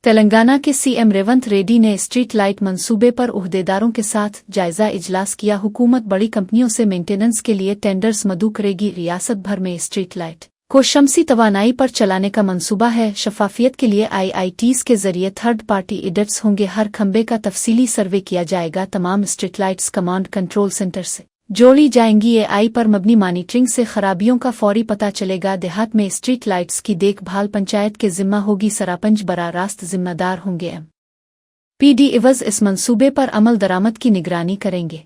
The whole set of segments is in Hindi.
तेलंगाना के सीएम रेवंत रेड्डी ने स्ट्रीट लाइट मंसूबे पर ओहदेदारों के साथ जायजा इजलास किया। हुकूमत बड़ी कंपनियों से मेंटेनेंस के लिए टेंडर्स मदू करेगी। रियासत भर में स्ट्रीट लाइट को शमसी तवानाई पर चलाने का मंसूबा है। शफाफियत के लिए IITs के जरिए थर्ड पार्टी ऑडिट्स होंगे। हर खंबे का तफसीली सर्वे किया जाएगा। तमाम street lights command control centre से जोड़ी जाएंगी। AI पर मबनी मॉनिटरिंग से खराबियों का फौरी पता चलेगा। देहात में स्ट्रीट लाइट्स की देखभाल पंचायत के जिम्मा होगी। सरापंच बराह रास्त जिम्मेदार होंगे। PD इवज इस मंसूबे पर अमल दरामद की निगरानी करेंगे।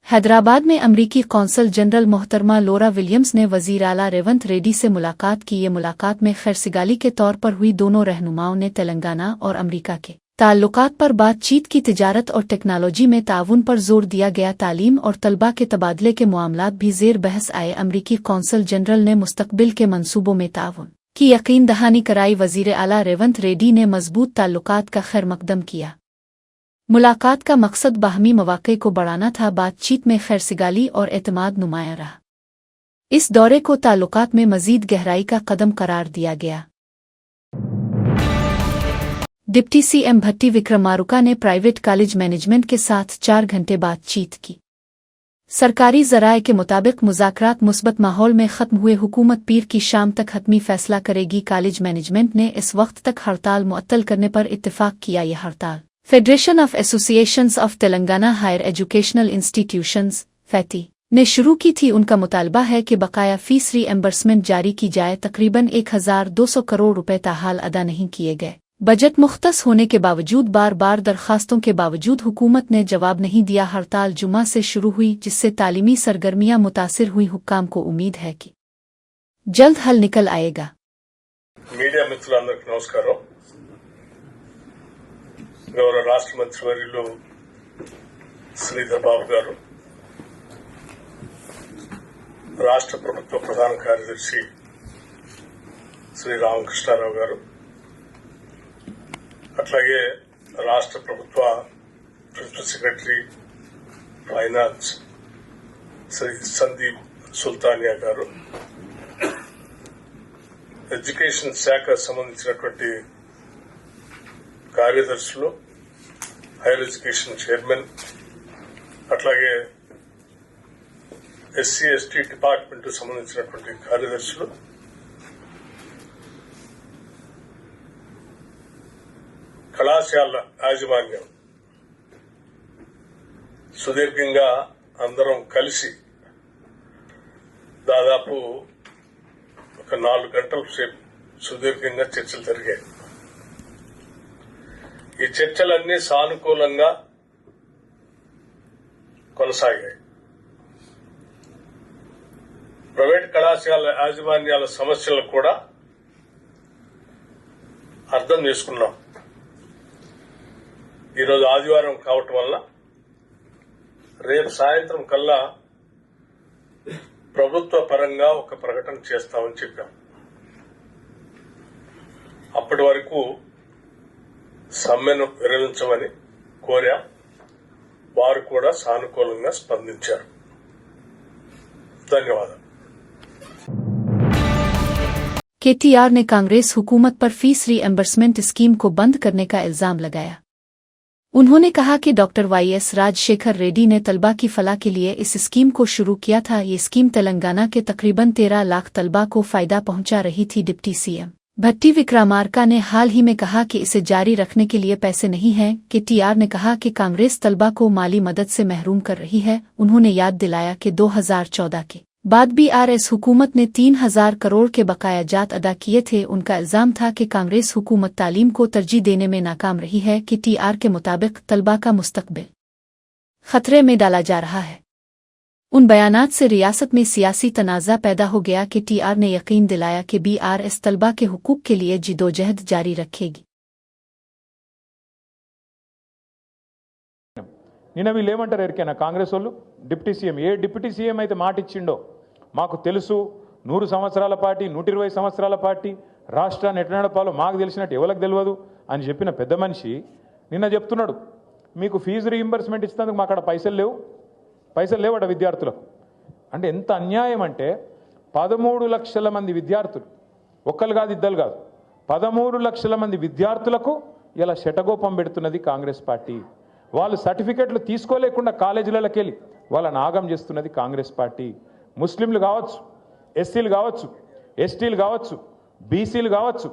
हैदराबाद में अमरीकी कौंसल जनरल मोहतरमा लोरा विलियम्स ने वज़ीर आला रेवंत रेड्डी से मुलाकात की। ये मुलाकात में खैरसिगाली के तौर पर हुई। दोनों रहनुमाओं ने तेलंगाना और अमरीका के ताल्लुकात पर बातचीत की। तिजारत और टेक्नोलॉजी में ताउन पर जोर दिया गया। तालीम और तलबा के तबादले के मामलात भी ज़ेर बहस आए। अमरीकी कौंसल जनरल ने मुस्तकबिल के मंसूबों में ताउन की यकीन दहानी कराई। वज़ीर आला रेवंत रेड्डी ने मजबूत ताल्लुकात का खैर मकदम किया। मुलाकात का मकसद बाहमी मौक़े को बढ़ाना था। बातचीत में खैरसिगाली और एतमाद नुमाया रहा। इस दौरे को ताल्लुकात में मज़ीद गहराई का कदम करार दिया गया। डिप्टी CM भट्टी विक्रमारुका ने प्राइवेट कॉलेज मैनेजमेंट के साथ 4 घंटे बातचीत की। सरकारी ज़राए के मुताबिक मुज़ाकरात मुस्बत माहौल में ख़त्म हुए। हुकूमत पीर की शाम तक हतमी फैसला करेगी। कॉलेज मैनेजमेंट ने इस वक्त तक हड़ताल मुअत्तल करने पर इत्तिफ़ाक़ किया। यह हड़ताल federation of associations of Telangana higher educational institutions FETI ने शुरू की थी। उनका मुतालबा है कि बकाया फीस रीएम्बर्समेंट जारी की जाए। तकरीबन 1200 करोड़ रुपए ताहाल अदा नहीं किए गए। बजट मुख्तस होने के बावजूद बार बार दरखास्तों के बावजूद हुकूमत ने जवाब नहीं दिया। हड़ताल जुमा से शुरू हुई, जिससे तालीमी सरगर्मियां मुतासिर हुई। हुक्काम को उम्मीद है कि जल्द हल निकल आएगा। मीडिया मित्रुలందరికీ నమస్కారం। గౌరవ రాష్ట్ర మంత్రివర్యులు శ్రీధర్ బాబు గారు, రాష్ట్ర ప్రభుత్వ ప్రధాన కార్యదర్శి శ్రీ రామకృష్ణారావు గారు, అట్లాగే రాష్ట్ర ప్రభుత్వ principal secretary finance Shri Sandeep Sultania garu, education శాఖ సంబంధించినటువంటి కార్యదర్శులు, హైయర్ ఎడ్యుకేషన్ చైర్మన్, అట్లాగే SC/ST డిపార్ట్మెంట్ సంబంధించినటువంటి కార్యదర్శులు, కళాశాల యాజమాన్యం, సుదీర్ఘంగా అందరం కలిసి దాదాపు ఒక 4 గంటల సేపు సుదీర్ఘంగా చర్చలు జరిగాయి. ఈ చర్చలన్నీ సానుకూలంగా కొనసాగాయి. ప్రైవేట్ కళాశాల యాజమాన్యాల సమస్యలను కూడా అర్థం చేసుకున్నాం. ఈరోజు ఆదివారం కావటం వల్ల రేపు సాయంత్రం కల్లా ప్రభుత్వ పరంగా ఒక ప్రకటన చేస్తామని చెప్పాం. అప్పటి వరకు సమ్మెను విరమించమని కోరాం. వారు కూడా సానుకూలంగా స్పందించారు. ధన్యవాదాలు. KTR ने कांग्रेस हुकूमत पर फीस रीएम्बर्समेंट स्कीम को बंद करने का इल्जाम लगाया। उन्होंने कहा कि डॉक्टर YS राजशेखर रेड्डी ने तलबा की फलाह के लिए इस स्कीम को शुरू किया था। ये स्कीम तेलंगाना के तकरीबन 13 लाख तलबा को फायदा पहुंचा रही थी। डिप्टी CM भट्टी विक्रमार्का ने हाल ही में कहा कि इसे जारी रखने के लिए पैसे नहीं हैं। KTR ने कहा कि कांग्रेस तलबा को माली मदद से महरूम कर रही है। उन्होंने याद दिलाया कि 2014 के बाद BRS हुकूमत ने 3000 करोड़ के बकाया जात अदा किए थे। उनका इल्जाम था कि कांग्रेस हुकूमत तालीम को तरजीह देने में नाकाम रही है। KTR के मुताबिक तलबा का मुस्तकबिल खतरे में डाला जा रहा है। उन बयानात से रियासत में सियासी तनाज़ा पैदा हो गया। KTR ने यकीन दिलाया कि BRS तलबा के हुकूक के लिए जिदोजहद जारी रखेगी। నిన్న వీళ్ళు ఏమంటారు ఎరికైనా కాంగ్రెస్ వాళ్ళు డిప్యూటీ సీఎం ఏ డిప్యూటీ సీఎం అయితే మాట ఇచ్చిండో మాకు తెలుసు 100 సంవత్సరాల పార్టీ 120 సంవత్సరాల పార్టీ రాష్ట్రాన్ని ఎట్లా నడపాలో మాకు తెలిసినట్టు ఎవరికి తెలియదు అని చెప్పిన పెద్ద మనిషి నిన్న చెప్తున్నాడు మీకు ఫీజు రీయింబర్స్మెంట్ ఇచ్చినందుకు మాకు అక్కడ పైసలు లేవట విద్యార్థులకు. అంటే ఎంత అన్యాయం అంటే 13 లక్షల మంది విద్యార్థులు, ఒక్కరు కాదు ఇద్దరు కాదు, 13 లక్షల మంది విద్యార్థులకు ఇలా శటగోపం పెడుతున్నది కాంగ్రెస్ పార్టీ. వాళ్ళు సర్టిఫికెట్లు తీసుకోలేకుండా కాలేజీలకి వెళ్ళి వాళ్ళని ఆగం చేస్తున్నది కాంగ్రెస్ పార్టీ. ముస్లింలు కావచ్చు, ఎస్సీలు కావచ్చు, ఎస్టీలు కావచ్చు, బీసీలు కావచ్చు,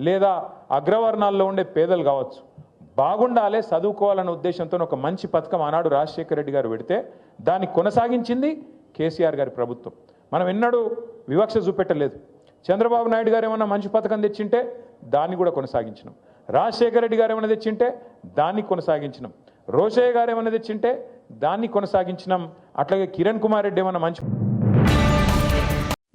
లేదా అగ్రవర్ణాల్లో ఉండే పేదలు కావచ్చు, బాగుండాలే చదువుకోవాలన్న ఉద్దేశంతో ఒక మంచి పథకం ఆనాడు రాజశేఖర రెడ్డి గారు పెడితే దాన్ని కొనసాగించింది కేసీఆర్ గారి ప్రభుత్వం. మనం ఎన్నడూ వివక్ష చూపెట్టలేదు. చంద్రబాబు నాయుడు గారు ఏమన్నా మంచి పథకం తెచ్చింటే దాన్ని కూడా కొనసాగించినాం. రాజశేఖర రెడ్డి గారు ఏమన్నా తెచ్చింటే దాన్ని కొనసాగించినాం. రోషయ్య గారు ఏమన్నా తెచ్చింటే దాన్ని కొనసాగించినాం. అట్లాగే కిరణ్ కుమార్ రెడ్డి ఏమన్నా మంచి.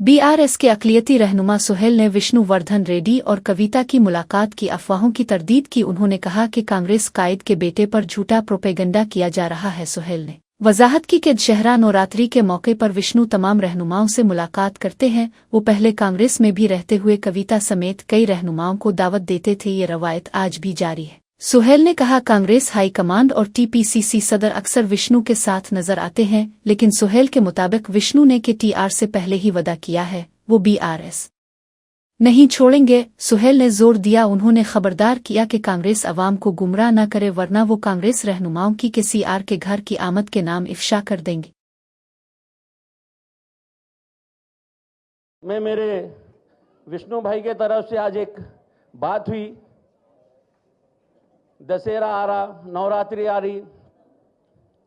बीआरएस के अक़लियती रहनुमा सुहेल ने विष्णुवर्धन रेड्डी और कविता की मुलाकात की अफवाहों की तरदीद की. उन्होंने कहा कि कांग्रेस कायद के बेटे पर झूठा प्रोपेगेंडा किया जा रहा है. सुहेल ने वजाहत की कि दशहरा नवरात्रि के मौके पर विष्णु तमाम रहनुमाओं से मुलाकात करते हैं. वो पहले कांग्रेस में भी रहते हुए कविता समेत कई रहनुमाओं को दावत देते थे. ये रवायत आज भी जारी है. सुहेल ने कहा कांग्रेस हाईकमांड और टीपीसीसी सदर अक्सर विष्णु के साथ नजर आते हैं, लेकिन सुहेल के मुताबिक विष्णु ने के टीआर से पहले ही वादा किया है वो बीआरएस नहीं छोड़ेंगे. सुहेल ने जोर दिया. उन्होंने खबरदार किया कि कांग्रेस अवाम को गुमराह न करे वरना वो कांग्रेस रहनुमाओं की केसीआर के घर की आमद के नाम इफ्शा कर देंगे. मैं मेरे विष्णु भाई के तरफ से आज एक बात हुई. दशहरा आ रहा, नवरात्रि आ रही,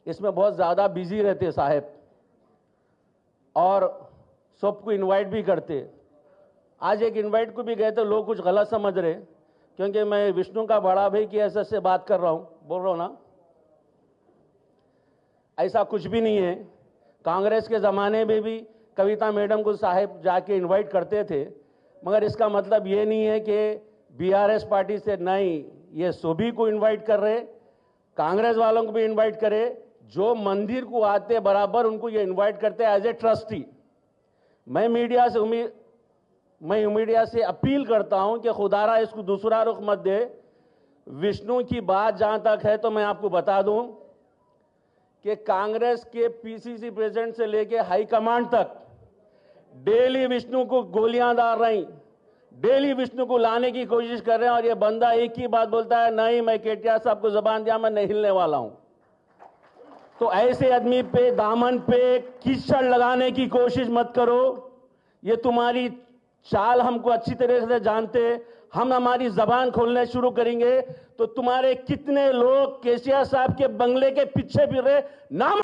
इसमें बहुत ज़्यादा बिजी रहते साहब और सबको इनवाइट भी करते. आज एक इनवाइट को भी गए तो लोग कुछ गलत समझ रहे क्योंकि मैं विष्णु का बड़ा भाई की ऐसे से बात कर रहा हूँ, बोल रहा हूँ ना. ऐसा कुछ भी नहीं है. कांग्रेस के ज़माने में भी कविता मैडम को साहब जाके इनवाइट करते थे, मगर इसका मतलब ये नहीं है कि बीआरएस पार्टी से नहीं, ये सभी को इनवाइट कर रहे, कांग्रेस वालों को भी इनवाइट करे. जो मंदिर को आते बराबर उनको ये इनवाइट करते एज ए ट्रस्टी. मैं मीडिया से अपील करता हूं कि खुदारा इसको दूसरा रुख मत दे. विष्णु की बात जहां तक है तो मैं आपको बता दूं कि कांग्रेस के पीसीसी प्रेसिडेंट से लेके हाईकमांड तक डेली विष्णु को गोलियां डाल रही, डेली विष्णु को लाने की कोशिश कर रहे हैं. और ये बंदा एक ही बात बोलता है, नहीं मैं केटीआर साहब को जबान दिया, मैं नहीं हिलने वाला हूं. तो ऐसे आदमी पे दामन पे कीचड़ लगाने की कोशिश मत करो. ये तुम्हारी चाल हमको अच्छी तरह से जानते. हम हमारी जबान खोलने शुरू करेंगे तो तुम्हारे कितने लोग केसीआर साहब के बंगले के पीछे फिर रहे नाम.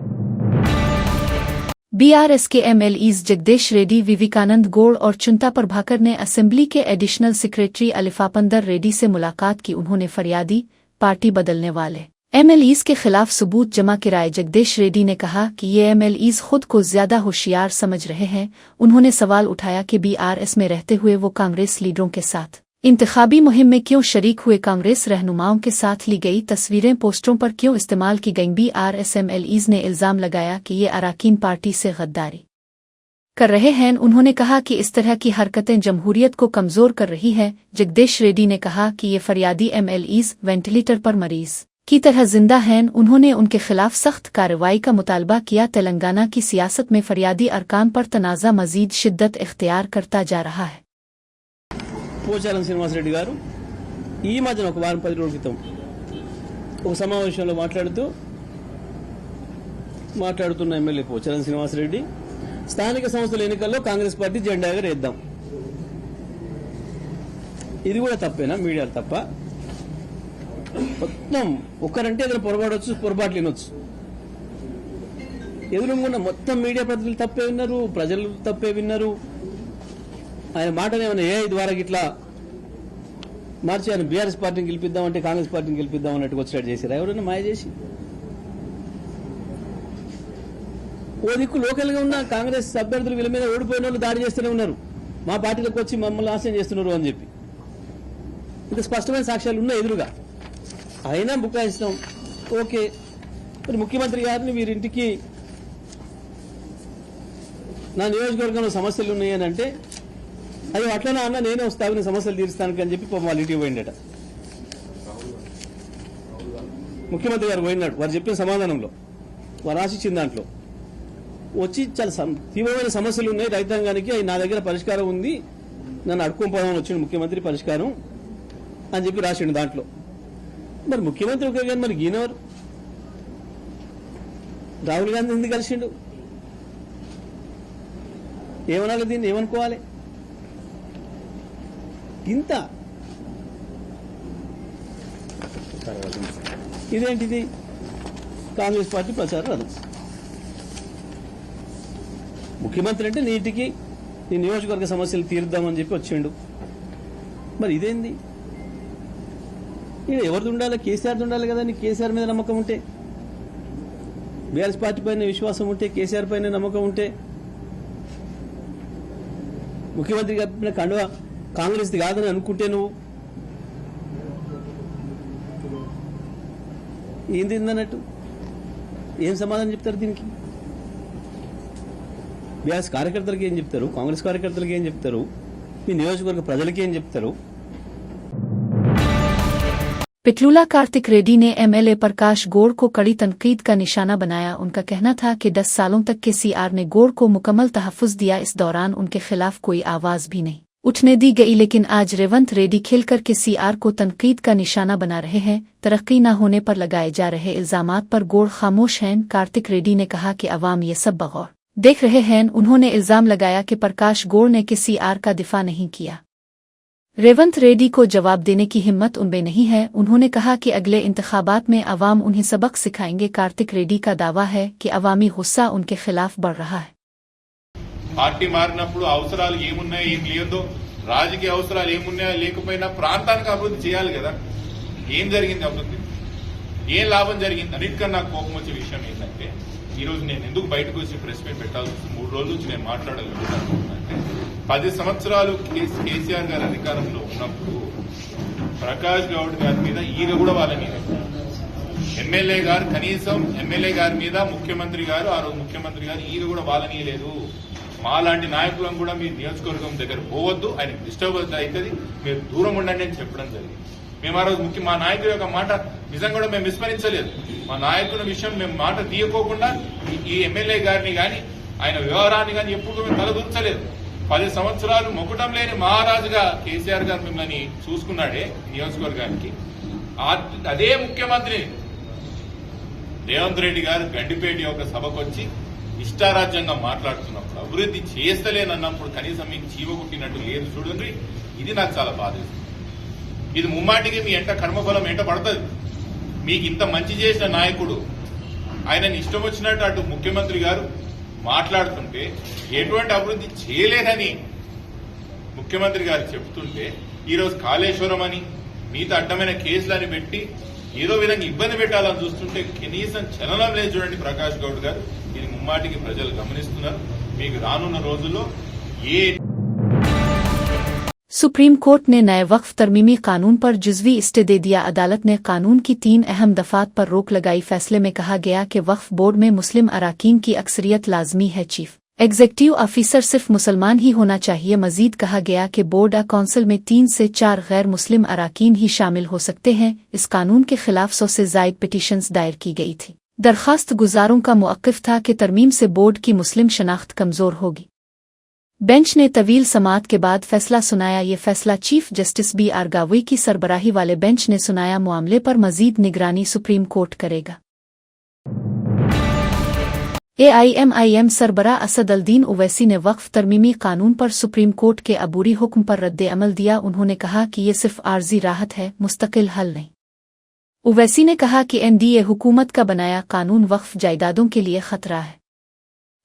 बीआरएस के एमएलईज जगदीश रेड्डी, विवेकानंद गौड़ और चुंता प्रभाकर ने असेंबली के एडिशनल सेक्रेटरी अलिफापंदर रेड्डी से मुलाकात की. उन्होंने फरियादी पार्टी बदलने वाले एमएलईज के खिलाफ सबूत जमा कराए. जगदीश रेड्डी ने कहा कि ये एमएलईज खुद को ज्यादा होशियार समझ रहे हैं. उन्होंने सवाल उठाया कि बीआरएस में रहते हुए वो कांग्रेस लीडरों के साथ इंतखाबी मुहिम में क्यों शरीक हुए. कांग्रेस रहनुमाओं के साथ ली गई तस्वीरें पोस्टरों पर क्यों इस्तेमाल की गईं. बीआरएस एमएलईज ने इल्जाम लगाया कि ये अराकीन पार्टी से गद्दारी कर रहे हैं. उन्होंने कहा कि इस तरह की हरकतें जमहूरियत को कमजोर कर रही है. जगदीश रेड्डी ने कहा कि ये फरियादी एमएलईज वेंटिलेटर पर मरीज की तरह जिंदा हैं. उन्होंने उनके खिलाफ सख्त कार्रवाई का मुतालबा किया. तेलंगाना की सियासत में फरियादी अरकान पर तनाज़ा मजीद शिद्दत इख्तियार करता जा रहा है. పోచారం శ్రీనివాసరెడ్డి గారు ఈ మధ్యన ఒక వారం 10 రోజుల క్రితం ఒక సమావేశంలో మాట్లాడుతున్న ఎమ్మెల్యే పోచారం శ్రీనివాసరెడ్డి స్థానిక సంస్థల ఎన్నికల్లో కాంగ్రెస్ పార్టీ జెండా ఎగరేద్దాం. ఇది కూడా తప్పేనా? మీడియా తప్ప? మొత్తం ఒక్కరంటే ఏదైనా పొరపాట్లు వినొచ్చు. ఎదురుగా మొత్తం మీడియా ప్రతినిధులు తప్పే విన్నారు, ప్రజలు తప్పే విన్నారు. ఆయన మాటనేమన్నా ఏ ద్వారా ఇట్లా మార్చి ఆయన బీఆర్ఎస్ పార్టీని గెలిపిద్దామంటే కాంగ్రెస్ పార్టీని గెలిపిద్దాం అన్నట్టుగా వచ్చేటట్టు చేశారు. ఎవరైనా మాయ చేసి ఓ దిక్కు లోకల్ గా ఉన్న కాంగ్రెస్ అభ్యర్థులు వీళ్ళ మీద ఓడిపోయిన వాళ్ళు దాడి చేస్తూనే ఉన్నారు. మా పార్టీలోకి వచ్చి మమ్మల్ని ఆశయం చేస్తున్నారు అని చెప్పి ఇంత స్పష్టమైన సాక్ష్యాలు ఉన్నాయి ఎదురుగా. అయినా బుకాయిస్తాం. ఓకే, మరి ముఖ్యమంత్రి గారిని వీరింటికి నా నియోజకవర్గంలో సమస్యలు ఉన్నాయని అంటే అయ్యో అట్లనే అన్న నేనే వస్తాను సమస్యలు తీరుస్తానికి అని చెప్పి వాళ్ళ ఇంటికి పోయిండట. ముఖ్యమంత్రి గారు పోయినాడు. వారు చెప్పిన సమాధానంలో వారు ఆశించిన దాంట్లో వచ్చి చాలా తీవ్రమైన సమస్యలు ఉన్నాయి రైతాంగానికి, అవి నా దగ్గర పరిష్కారం ఉంది, నన్ను అడుక్కోపోదామని వచ్చిన ముఖ్యమంత్రి పరిష్కారం అని చెప్పి రాసిండు దాంట్లో. మరి ముఖ్యమంత్రి ఒకే కానీ మరి ఈయనెవరు? రాహుల్ గాంధీ ఎందుకు కలిసిండు? ఏమనాలి దీన్ని? ఏమనుకోవాలి? ఇంత ఇదేంటిది? కాంగ్రెస్ పార్టీ ప్రచార రథం. ముఖ్యమంత్రి అంటే నీటికి నీ నియోజకవర్గ సమస్యలు తీరుద్దామని చెప్పి వచ్చిండు. మరి ఇదేంది? ఇది ఎవరిది ఉండాలి? కేసీఆర్ది ఉండాలి కదా. నీ కేసీఆర్ మీద నమ్మకం ఉంటే, బీఆర్ఎస్ పార్టీ పైన విశ్వాసం ఉంటే, కేసీఆర్ పైన నమ్మకం ఉంటే, ముఖ్యమంత్రి గారి కండువా కాంగ్రెస్ది కాదని అనుకుంటే నువ్వు ఏంది అన్నట్టు ఏం సమాధానం చెప్తారు దీనికి? బీఆర్ఎస్ కార్యకర్తలకి ఏం చెప్తారు? కాంగ్రెస్ కార్యకర్తలకి ఏం చెప్తారు? మీ నియోజకవర్గ ప్రజలకి ఏం చెప్తారు? पिटलूला कार्तिक रेड्डी ने एमएलए प्रकाश गौड़ को कड़ी तनकीद का निशाना बनाया। उनका कहना था कि 10 सालों तक के सीआर ने गौड़ को मुकम्मल तहफ़्फ़ुज़ दिया। इस दौरान उनके खिलाफ कोई आवाज़ भी नहीं उठने दी गई। लेकिन आज रेवंत रेड्डी खेलकर के सीआर को तनकीद का निशाना बना रहे हैं। तरक्की न होने पर लगाए जा रहे इल्ज़ामात पर गौड़ खामोश हैं। कार्तिक रेड्डी ने कहा कि अवाम ये सब बगौर देख रहे हैं। उन्होंने इल्ज़ाम लगाया कि प्रकाश गौड़ ने के सीआर का दिफा नहीं किया। रेवंत रेड्डी को जवाब देने की हिम्मत उनमें नहीं है। उन्होंने कहा कि अगले इंतखाबात में अवाम उन्हें सबक सिखाएंगे। कार्तिक रेड्डी का दावा है कि अवामी गुस्सा उनके खिलाफ बढ़ रहा है। పార్టీ మారినప్పుడు అవసరాలు ఏమున్నాయో ఏం లేదో, రాజకీయ అవసరాలు ఏమున్నాయో లేకపోయినా ప్రాంతానికి అభివృద్ధి చేయాలి కదా. ఏం జరిగింది అభివృద్ధి? ఏం లాభం జరిగింది? అన్నిటికన్నా నాకు కోపం వచ్చే విషయం ఏంటంటే, ఈ రోజు నేను ఎందుకు బయటకు వచ్చి ప్రెస్ మీట్ పెట్టాల్సి 3 రోజుల నుంచి నేను మాట్లాడగలుగుతానంటే, 10 సంవత్సరాలు కేసీఆర్ గారు అధికారంలో ఉన్నప్పుడు ప్రకాష్ గౌడ్ గారి మీద ఈగ కూడా వాళ్ళని ఎమ్మెల్యే గారు కనీసం ఎమ్మెల్యే గారి మీద ముఖ్యమంత్రి గారు ఆ రోజు ముఖ్యమంత్రి గారు ఈగ కూడా వాళ్ళనీయలేదు. మాలాంటి నాయకులను కూడా మీ నియోజకవర్గం దగ్గర పోవద్దు, ఆయన డిస్టర్బెన్స్ అవుతుంది, మీరు దూరం ఉండండి అని చెప్పడం జరిగింది. మేము ఆ రోజు మా నాయకుడి యొక్క మాట నిజంగా కూడా మేము విస్మరించలేదు. మా నాయకుల విషయం మేము మాట తీయకోకుండా ఈ ఎమ్మెల్యే గారిని కానీ ఆయన వ్యవహారాన్ని కానీ ఎప్పుడు మేము తలదూర్చలేదు. 10 సంవత్సరాలు మొక్కటం లేని మహారాజుగా కేసీఆర్ గారు మిమ్మల్ని చూసుకున్నాడే నియోజకవర్గానికి. అదే ముఖ్యమంత్రి రేవంత్ రెడ్డి గారు గండిపేట యొక్క సభకు వచ్చి ఇష్టారాజ్యంగా మాట్లాడుతున్నప్పుడు, అభివృద్ధి చేస్తలేనన్నప్పుడు కనీసం మీకు చీవగుట్టినట్టు లేదు చూడండి. ఇది నాకు చాలా బాధేస్తుంది. ఇది ముమ్మాటికి మీ ఎంట కర్మఫలం ఎంట పడుతుంది. మీకు ఇంత మంచి చేసిన నాయకుడు ఆయనని ఇష్టం వచ్చినట్టు అటు ముఖ్యమంత్రి గారు మాట్లాడుతుంటే, ఎటువంటి అభివృద్ధి చేయలేదని ముఖ్యమంత్రి గారు చెబుతుంటే, ఈరోజు కాళేశ్వరం అని మిగతా అడ్డమైన కేసులని పెట్టి ఏదో విధంగా ఇబ్బంది పెట్టాలని చూస్తుంటే కనీసం చలనం లేదు చూడండి ప్రకాష్ గౌడ్ గారు. ఇది ముమ్మాటికి ప్రజలు గమనిస్తున్నారు. మీకు రానున్న రోజుల్లో ఏ सुप्रीम कोर्ट ने नए वक्फ तरमीमी कानून पर जुज़वी स्टे दे दिया। अदालत ने कानून की 3 अहम दफात पर रोक लगाई। फैसले में कहा गया कि वक्फ बोर्ड में मुस्लिम अराकीन की अक्सरियत लाजमी है। चीफ एग्जीक्यूटिव ऑफिसर सिर्फ मुसलमान ही होना चाहिए। मजीद कहा गया कि बोर्ड काउंसिल में 3 से 4 गैर मुस्लिम अराकीन ही शामिल हो सकते हैं। इस कानून के खिलाफ 100 से जायद पिटीशंस दायर की गई थी। दरखास्त गुजारों का मौक़िफ़ था कि तरमीम से बोर्ड की मुस्लिम शनाख्त कमज़ोर होगी। बेंच ने तवील समाअत के बाद फैसला सुनाया। ये फैसला चीफ जस्टिस BR गावई की सरबराही वाले बेंच ने सुनाया। मामले पर मजीद निगरानी सुप्रीम कोर्ट करेगा। AIMIM सरबरा असदुद्दीन ओवैसी ने वक्फ तरमीमी कानून पर सुप्रीम कोर्ट के अबूरी हुक्म पर रद्द अमल दिया। उन्होंने कहा कि ये सिर्फ आर्जी राहत है, मुस्तकिल हल नहीं। ओवैसी ने कहा कि NDA हुकूमत का बनाया कानून वक्फ जायदादों के लिए खतरा है।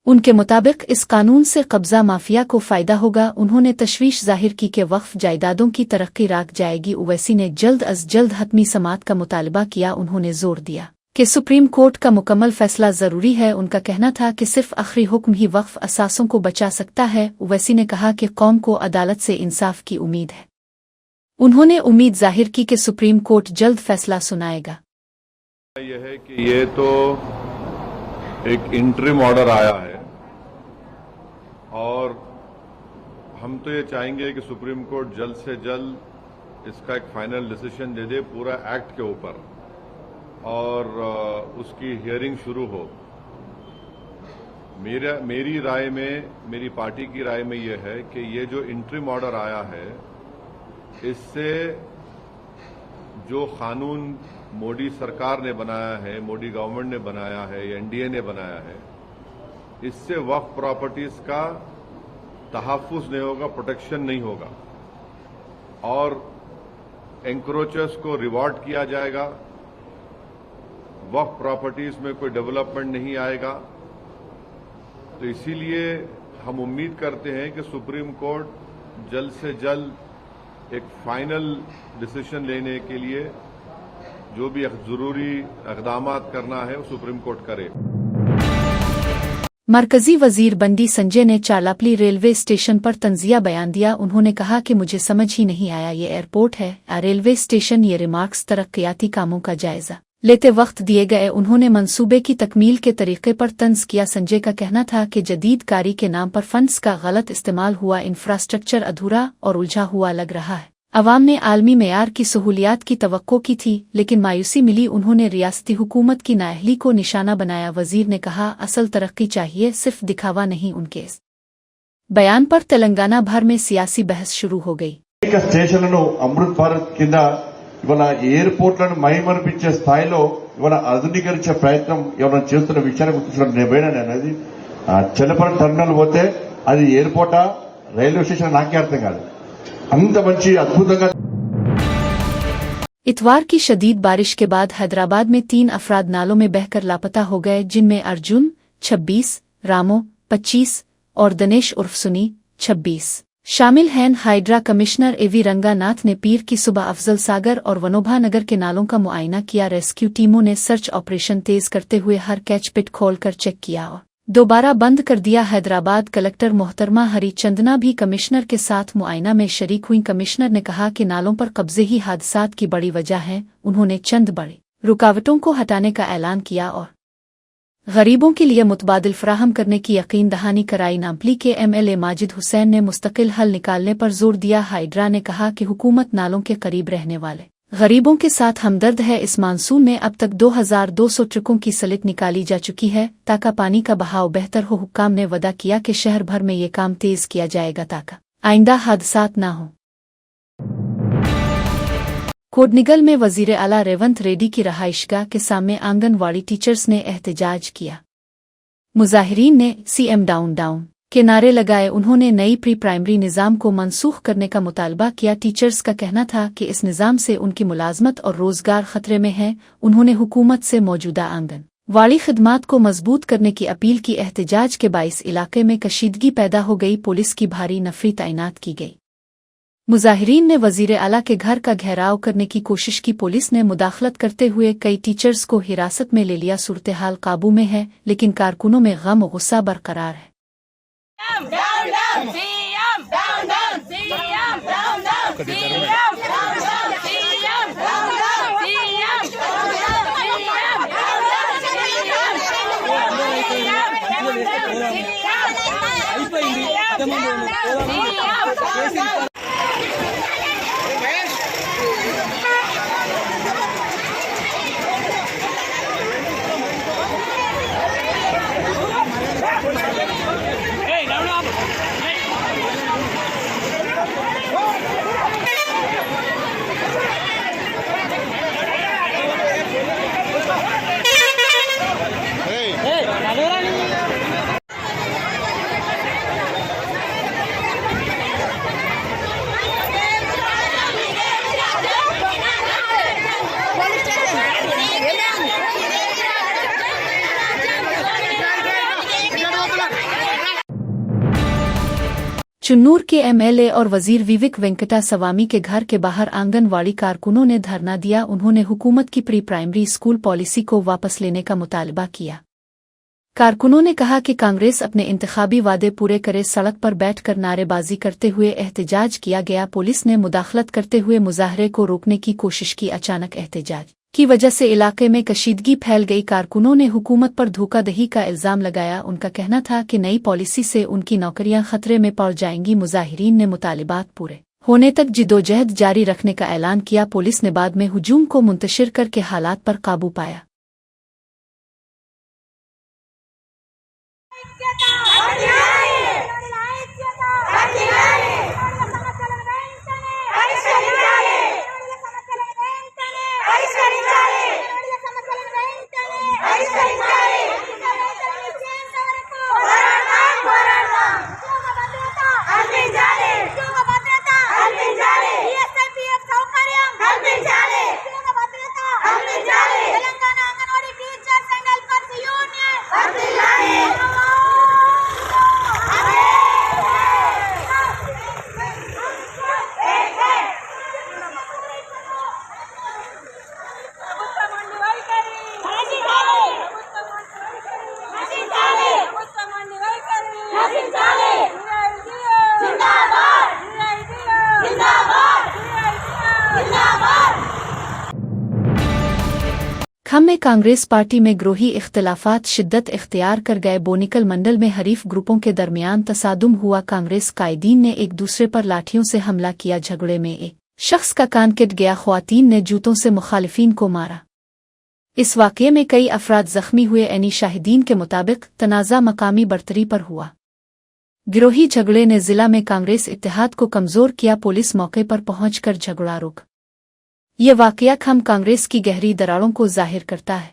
उनके मुताबिक इस कानून से कब्जा माफिया को फायदा होगा। उन्होंने तशवीश जाहिर की कि वक्फ जायदादों की तरक्की राक जाएगी। ओवैसी ने जल्द अज जल्द हतमी समाअत का मुतालबा किया। उन्होंने जोर दिया कि सुप्रीम कोर्ट का मुकम्मल फैसला जरूरी है। उनका कहना था कि सिर्फ आखिरी हुक्म ही वक्फ असासों को बचा सकता है। ओवैसी ने कहा कि कौम को अदालत से इंसाफ की उम्मीद है। उन्होंने उम्मीद जाहिर की कि सुप्रीम कोर्ट जल्द फैसला सुनाएगा। यह है कि ये तो एक इंटरिम ऑर्डर आया है और हम तो ये चाहेंगे कि सुप्रीम कोर्ट जल्द से जल्द इसका एक फाइनल डिसीजन दे दे पूरा एक्ट के ऊपर और उसकी हियरिंग शुरू हो। मेरी राय में, मेरी पार्टी की राय में यह है कि ये जो इंटरिम ऑर्डर आया है इससे जो कानून मोदी सरकार ने बनाया है, मोदी गवर्नमेंट ने बनाया है, एनडीए ने बनाया है, इससे वक्फ प्रॉपर्टीज का तहफ्फुज नहीं होगा, प्रोटेक्शन नहीं होगा और एंक्रोचर्स को रिवॉर्ड किया जाएगा। वक्फ प्रॉपर्टीज में कोई डेवलपमेंट नहीं आएगा। तो इसीलिए हम उम्मीद करते हैं कि सुप्रीम कोर्ट जल्द से जल्द एक फाइनल डिसीजन लेने के लिए जो भी जरूरी इक़दाम करना है वो सुप्रीम कोर्ट करे। मरकजी वजीर बंडी संजय ने चालापली रेलवे स्टेशन पर तंजिया बयान दिया। उन्होंने कहा कि मुझे समझ ही नहीं आया ये एयरपोर्ट है या रेलवे स्टेशन। ये रिमार्क्स तरक्याती कामों का जायजा लेते वक्त दिए गए। उन्होंने मंसूबे की तकमील के तरीके पर तंज किया। संजय का कहना था कि जदीद कारी के नाम पर फंड्स का गलत इस्तेमाल हुआ, इंफ्रास्ट्रक्चर अधूरा और उलझा हुआ लग रहा है। अवाम ने आलमी मेयार की सहूलियात की तवक्को की थी लेकिन मायूसी मिली। उन्होंने रियासती हुकूमत की नाअहली को निशाना बनाया। वजीर ने कहा असल तरक्की चाहिए, सिर्फ दिखावा नहीं। उनके इस बयान पर तेलंगाना भर में सियासी बहस शुरू हो गई। స్టేషన్లను అమృత్ భారత్ కింద ఇవాళ ఎయిర్పోర్ట్లను మైమర్పించే స్థాయిలో ఇవాళ ఆధునీకరించే ప్రయత్నం ఎవరైనా చేస్తున్న విషయాన్ని గుర్తించడం నేను అనేది చెన్నపల్లి టర్మినల్ పోతే అది ఎయిర్పోర్టా రైల్వే స్టేషన్ నాకే అర్థం కాదు। అంత మంచి అద్భుతంగా। इतवार की शदीद बारिश के बाद हैदराबाद में 3 अफराद नालों में बहकर लापता हो गए, जिनमें अर्जुन 26, रामो 25 और दिनेश उर्फ सुनी 26 शामिल हैं। हाइड्रा कमिश्नर एवी रंगानाथ ने पीर की सुबह अफजल सागर और वनोभा नगर के नालों का मुआयना किया। रेस्क्यू टीमों ने सर्च ऑपरेशन तेज करते हुए हर कैच पिट खोलकर चेक किया और दोबारा बंद कर दिया। हैदराबाद कलेक्टर मोहतरमा हरिचंदना भी कमिश्नर के साथ मुआयना में शरीक हुई। कमिश्नर ने कहा कि नालों पर कब्जे ही हादसात की बड़ी वजह है। उन्होंने चंद बड़ी रुकावटों को हटाने का ऐलान किया और गरीबों के लिए मुतबादिल फराहम करने की यकीन दहानी कराई। नाम्पली के MLA माजिद हुसैन ने मुस्तकिल हल निकालने पर जोर दिया। हाइड्रा ने कहा कि हुकूमत नालों के करीब रहने वाले गरीबों के साथ हमदर्द है। इस मानसून में अब तक 2200 ट्रकों की सलिट निकाली जा चुकी है ताकि पानी का बहाव बेहतर हो। हुक्काम ने वादा किया कि शहर भर में ये काम तेज किया जाएगा ताकि आइंदा हादसात न हो। कोडनिगल में वजीर आला रेवंत रेड्डी की रहाइशगाह के सामने आंगनवाड़ी टीचर्स ने एहतजाज किया। मुजाहिरीन ने CM डाउन डाउन के नारे लगाए। उन्होंने नई प्री प्राइमरी निज़ाम को मनसूख करने का मुतालबा किया। टीचर्स का कहना था कि इस निज़ाम से उनकी मुलाजमत और रोजगार खतरे में है। उन्होंने हुकूमत से मौजूदा आंगनवाड़ी खिदमात को मजबूत करने की अपील की। एहतजाज के बाइस इलाके में कशीदगी पैदा हो गई। पुलिस की भारी नफरी तैनात की गई। मुजाहिरीन ने वजीर आला के घर का घेराव करने की कोशिश की। पुलिस ने मुदाखलत करते हुए कई टीचर्स को हिरासत में ले लिया। सूरत हाल काबू में है लेकिन कारकुनों में गम और गुस्सा बरकरार है। चुन्नूर के MLA और वजीर विवेक वेंकटा स्वामी के घर के बाहर आंगनवाड़ी कारकुनों ने धरना दिया। उन्होंने हुकूमत की प्री प्राइमरी स्कूल पॉलिसी को वापस लेने का मुतालबा किया। कारकुनों ने कहा कि कांग्रेस अपने इंतखाबी वादे पूरे करे। सड़क पर बैठकर नारेबाजी करते हुए एहतजाज किया गया। पुलिस ने मुदाखलत करते हुए मुजाहरे को रोकने की कोशिश की। अचानक एहतजाज की वजह से इलाके में कशीदगी फैल गई। कारकुनों ने हुकूमत पर धोखाधड़ी का इल्जाम लगाया। उनका कहना था कि नई पॉलिसी से उनकी नौकरियां खतरे में पड़ जाएंगी। मुजाहिरीन ने मुतालिबात पूरे होने तक जिदोजहद जारी रखने का ऐलान किया। पुलिस ने बाद में हुजूम को मुंतशिर करके हालात पर काबू पाया। खम में कांग्रेस पार्टी में ग्रोही इख्तिलाफात शिद्दत इख्तियार कर गए। बोनिकल मंडल में हरीफ ग्रुपों के दरमियान तसादुम हुआ। कांग्रेस कायदीन ने एक दूसरे पर लाठियों से हमला किया। झगड़े में एक शख्स का कान कट गया। ख्वातीन ने जूतों से मुखालिफिन को मारा। इस वाक़ये में कई अफराद जख्मी हुए। एनी शाहिदीन के मुताबिक तनाज़ा मकामी बरतरी पर हुआ। गिरोही झगड़े ने जिला में कांग्रेस इत्तेहाद को कमजोर किया। पुलिस मौके पर पहुंचकर झगड़ा रोक। ये वाक़या खम कांग्रेस की गहरी दरारों को जाहिर करता है।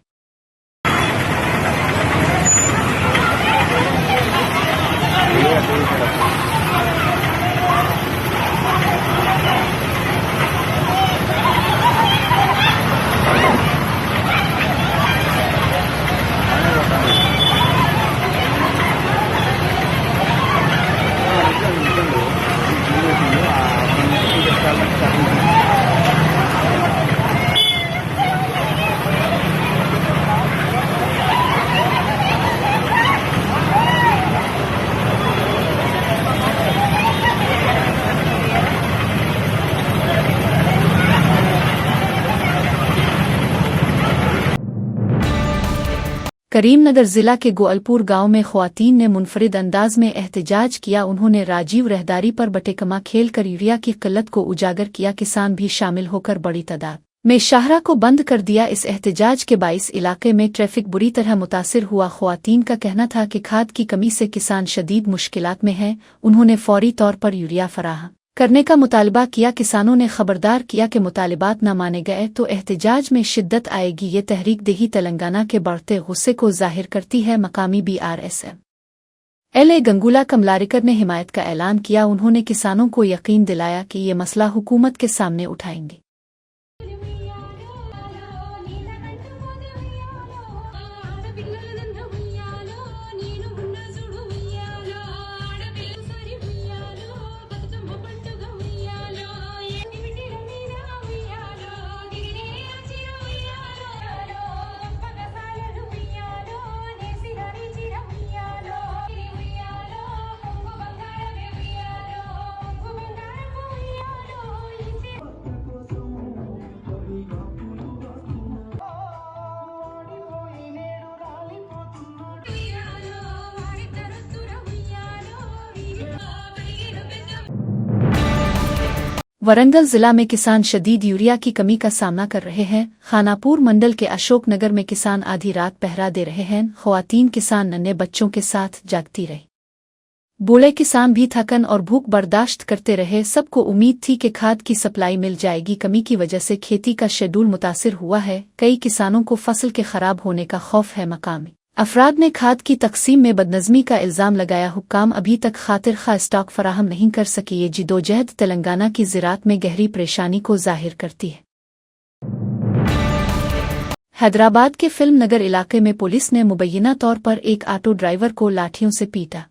करीमनगर जिला के गोअलपुर गांव में ख्वातीन ने मुनफरिद अंदाज में एहतजाज किया। उन्होंने राजीव रहदारी पर बटेकमा खेल कर यूरिया की किल्लत को उजागर किया। किसान भी शामिल होकर बड़ी तादाद में शाहरा को बंद कर दिया। इस एहतजाज के बाइस इलाके में ट्रैफिक बुरी तरह मुतासिर हुआ। ख्वातीन का कहना था कि खाद की कमी से किसान शदीद मुश्किलात में हैं। उन्होंने फौरी तौर पर यूरिया फराहम करने का मुतालबा किया। किसानों ने खबरदार किया कि मुतालिबात न माने गए तो एहतजाज में शिद्दत आएगी। ये तहरीक देही तेलंगाना के बढ़ते गुस्से को जाहिर करती है। मकामी BRSM LA गंगूला कमलारिकर ने हिमायत का ऐलान किया। उन्होंने किसानों को यकीन दिलाया कि ये मसला हुकूमत के सामने उठाएंगे। वरंगल जिला में किसान शदीद यूरिया की कमी का सामना कर रहे हैं। खानापुर मंडल के अशोकनगर में किसान आधी रात पहरा दे रहे हैं। ख्वातीन किसान नन्हे बच्चों के साथ जागती रही। बूढ़े किसान भी थकन और भूख बर्दाश्त करते रहे। सबको उम्मीद थी कि खाद की सप्लाई मिल जाएगी। कमी की वजह से खेती का शेड्यूल मुतासिर हुआ है। कई किसानों को फसल के खराब होने का खौफ है। मकामी अफराद ने खाद की तकसीम में बदनज़मी का इल्ज़ाम लगाया। हुक्काम अभी तक खातिर खा स्टॉक फराहम नहीं कर सकी। ये जिदोजहद तेलंगाना की ज़राअत में गहरी परेशानी को जाहिर करती है। हैदराबाद के फिल्म नगर इलाके में पुलिस ने मुबैना तौर पर एक ऑटो ड्राइवर को लाठियों से पीटा।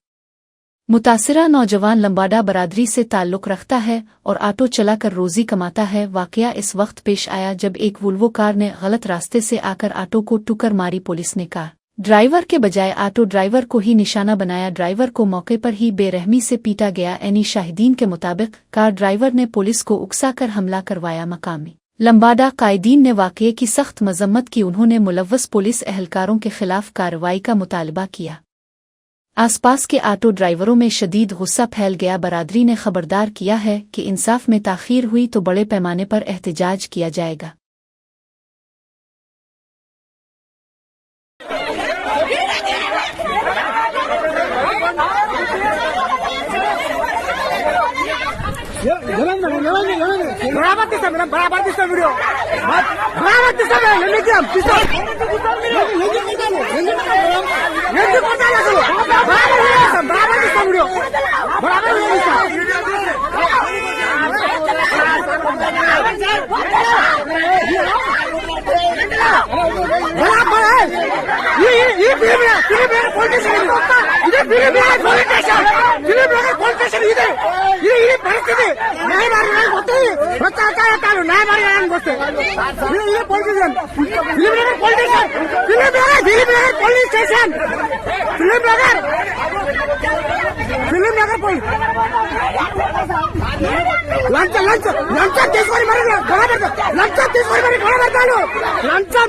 मुतासिरा नौजवान लंबाडा बरादरी से ताल्लुक़ रखता है और ऑटो चलाकर रोज़ी कमाता है। वाक़या इस वक्त पेश आया जब एक वोल्वो कार ने गलत रास्ते से आकर ऑटो को टक्कर मारी। पुलिस ने कार ड्राइवर के बजाय ऑटो ड्राइवर को ही निशाना बनाया। ड्राइवर को मौके पर ही बेरहमी से पीटा गया। एनी शाहिदीन के मुताबिक कार ड्राइवर ने पुलिस को उकसाकर हमला करवाया। मकामी लंबाडा कायदीन ने वाक़ये की सख्त मजम्मत की। उन्होंने मुलव्वस पुलिस एहलकारों के खिलाफ कार्रवाई का मुतालबा किया। आसपास के ऑटो ड्राइवरों में शदीद गुस्सा फैल गया। बरादरी ने खबरदार किया है कि इंसाफ में ताख़ीर हुई तो बड़े पैमाने पर एहतजाज किया जाएगा। లంచం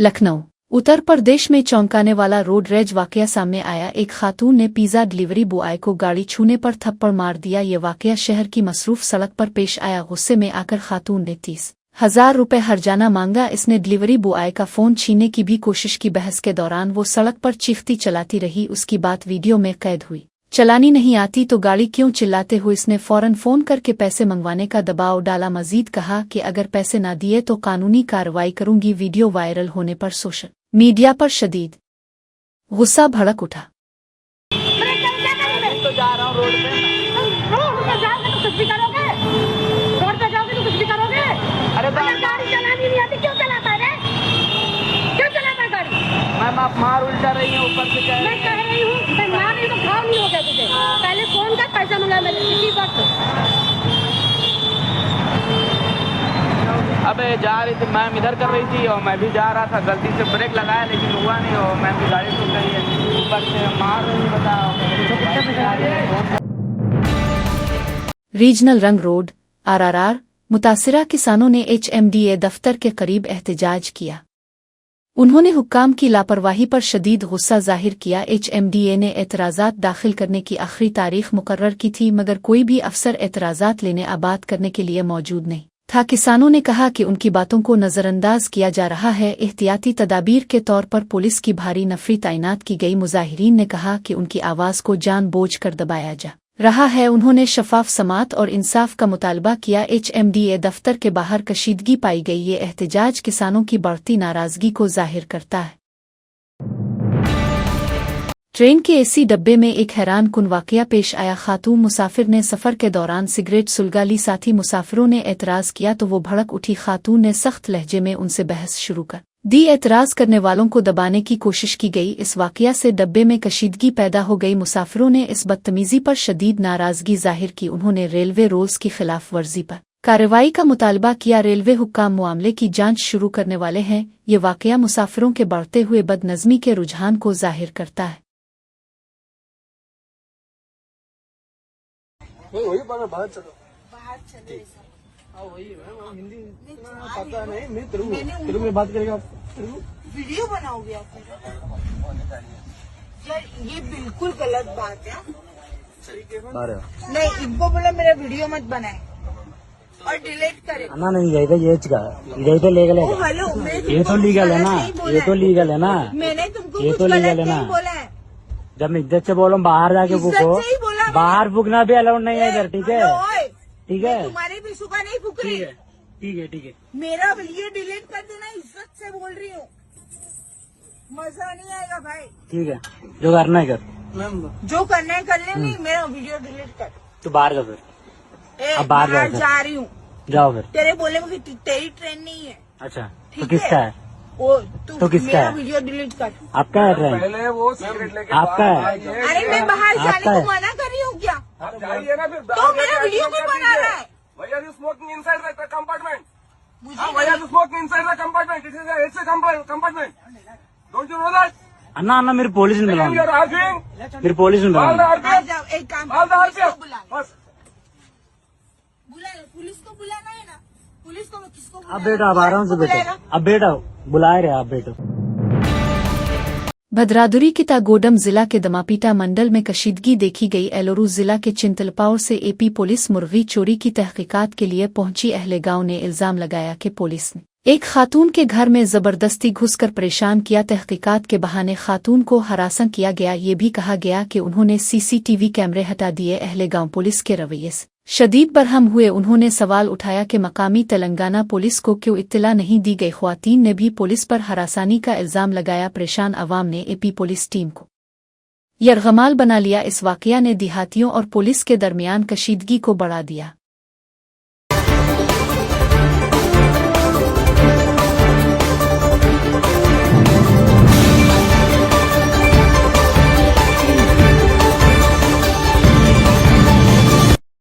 लखनऊ उत्तर प्रदेश में चौंकाने वाला रोड रेज वाकया सामने आया। एक खातून ने पिज़्ज़ा डिलीवरी बॉय को गाड़ी छूने पर थप्पड़ मार दिया। ये वाकया शहर की मसरूफ सड़क पर पेश आया। गुस्से में आकर खातून ने 30,000 रुपये हर्जाना मांगा। इसने डिलीवरी बॉय का फोन छीनने की भी कोशिश की। बहस के दौरान वो सड़क पर चीखती चलाती रही। उसकी बात वीडियो में कैद हुई। चलानी नहीं आती तो गाड़ी क्यों चिल्लाते हो। इसने फौरन फोन करके पैसे मंगवाने का दबाव डाला। मजीद कहा कि अगर पैसे ना दिए तो कानूनी कार्रवाई करूंगी। वीडियो वायरल होने पर सोशल मीडिया पर शदीद गुस्सा भड़क उठा। तो जा रहा हूँ रोड पे जाओगे तो कुछ भी करोगे, रोड पे जाओगे तो कुछ भी करोगे। अरे गाड़ी चलानी नहीं आती क्यों चलाता है? क्यों चलाता है गाड़ी? मैम आप मार उल्टा रही हैं ऊपर से। मैं कह रही हूँ मैं मार नहीं तो खाओ नहीं हो गया तुझे। पहले फोन का पैसा मंगा मैंने किसी वक्त। अबे जा रही थी मैम, इधर कर रही थी और मैं भी जा रहा था। गलती से ब्रेक लगाया लेकिन हुआ नहीं और मैम की गाड़ी टूट गई है। ऊपर से मार रही बताओ। रीजनल रंग रोड RRR मुतासिरा किसानों ने HMDA दफ्तर के करीब एहतजाज किया। उन्होंने हुक्काम की लापरवाही पर शदीद गुस्सा जाहिर किया। HMDA ने एतराज़ात दाखिल करने की आखिरी तारीख मुकर्रर की थी मगर कोई भी अफसर एतराज़ात लेने आबाद करने के लिए मौजूद नहीं था। किसानों ने कहा कि उनकी बातों को नज़रअंदाज किया जा रहा है। एहतियाती तदाबीर के तौर पर पुलिस की भारी नफरी तैनात की गई। मुजाहिरीन ने कहा कि उनकी आवाज़ को जानबूझकर दबाया जा रहा है। उन्होंने शफाफ समात और इंसाफ का मुतालबा किया। HMDA दफ्तर के बाहर कशीदगी पाई गई। ये एहतजाज किसानों की बढ़ती नाराजगी को जाहिर करता है। ट्रेन के AC डब्बे में एक हैरान कुन वाकया पेश आया। खातून मुसाफिर ने सफ़र के दौरान सिगरेट सुलगा ली। साथी मुसाफिरों ने एतराज़ किया तो वो भड़क उठी। खातून ने सख्त लहजे में उनसे बहस शुरू कर दी। एतराज़ करने वालों को दबाने की कोशिश की गई। इस वाकया से डब्बे में कशीदगी पैदा हो गई। मुसाफिरों ने इस बदतमीज़ी पर शदीद नाराज़गी जाहिर की। उन्होंने रेलवे रूल्स की खिलाफ वर्जी पर कार्रवाई का मुतालबा किया। रेलवे हुक्काम मामले की जांच शुरू करने वाले हैं। ये वाकया मुसाफिरों के बढ़ते हुए बदनज़मी के रुझान को जाहिर करता है। बाहर चलो हिंदी पता नहीं। मैं तेलुगु में बात करेगा। वीडियो बनाओगे आप? यार ये बिल्कुल गलत बात है। नहीं इनको बोला मेरा वीडियो मत बनाए और डिलीट करे। नहीं ये तो लीगल है। हेलो ये तो लीगल है ना। ये तो लीगल है ना। मैंने तुमको ये तो लीगल है ना। बोला है जब मैं इज्जत से बोलूँ बाहर जाके फूको। बाहर फूकना भी अलाउड नहीं है इधर। ठीक है ठीक है। तुम्हारे भी सुखा नहीं फूक रही। ठीक है। मेरा ये डिलीट कर देना। इज्जत से बोल रही हूँ। मजा नहीं आएगा भाई। ठीक है जो करना है कर। जो करना है कर ले। नहीं मेरा वीडियो डिलीट कर। तो बाहर जा फिर। अब बाहर जा रही हूँ। जाओ फिर। तेरे बोले में तेरी ट्रेन नहीं है। अच्छा तो किसका है? तो किसका है? वीडियो डिलीट कर। आपका है ट्रेन? पहले वो सिगरेट लेके आपका है? अरे मैं बाहर जाने को मना कर रही हूँ क्या? जाइए ना फिर। तो मेरा वीडियो क्यों बना रहा है? Why are you smoking inside the compartment? Why are you smoking inside the compartment? It's a compartment. Don't you know that? अन्ना मेरी पुलिस में You are बुलाओ। arguing. मेरी पुलिस में Call the बुलाओ। RPF. जाओ एक काम Call the RPF. बुला पुलिस को बुलाना है ना। पुलिस को किसको अब बेटा अब आराम से बेटा। अब बेटा बुलाए रहे आप बेटा। भद्रादुरी के तागोडम जिला के दमापीटा मंडल में कशीदगी देखी गई। एलोरू जिला के चिंतलपावर से AP पुलिस मुर्गी चोरी की तहकीकात के लिए पहुंची। अहले गांव ने इल्जाम लगाया कि पुलिस ने एक खातून के घर में जबरदस्ती घुसकर परेशान किया। तहकीकात के बहाने खातून को हरासा किया गया। ये भी कहा गया कि उन्होंने CCTV कैमरे हटा दिए। अहले गांव पुलिस के रवैये से शदीद बरहम हुए। उन्होंने सवाल उठाया कि मकामी तेलंगाना पुलिस को क्यों इत्तला नहीं दी गई। ख्वातीन ने भी पुलिस पर हरासानी का इल्जाम लगाया। परेशान अवाम ने AP पुलिस टीम को यरगमाल बना लिया। इस वाकया ने देहातियों और पुलिस के दरमियान कशीदगी को बढ़ा दिया।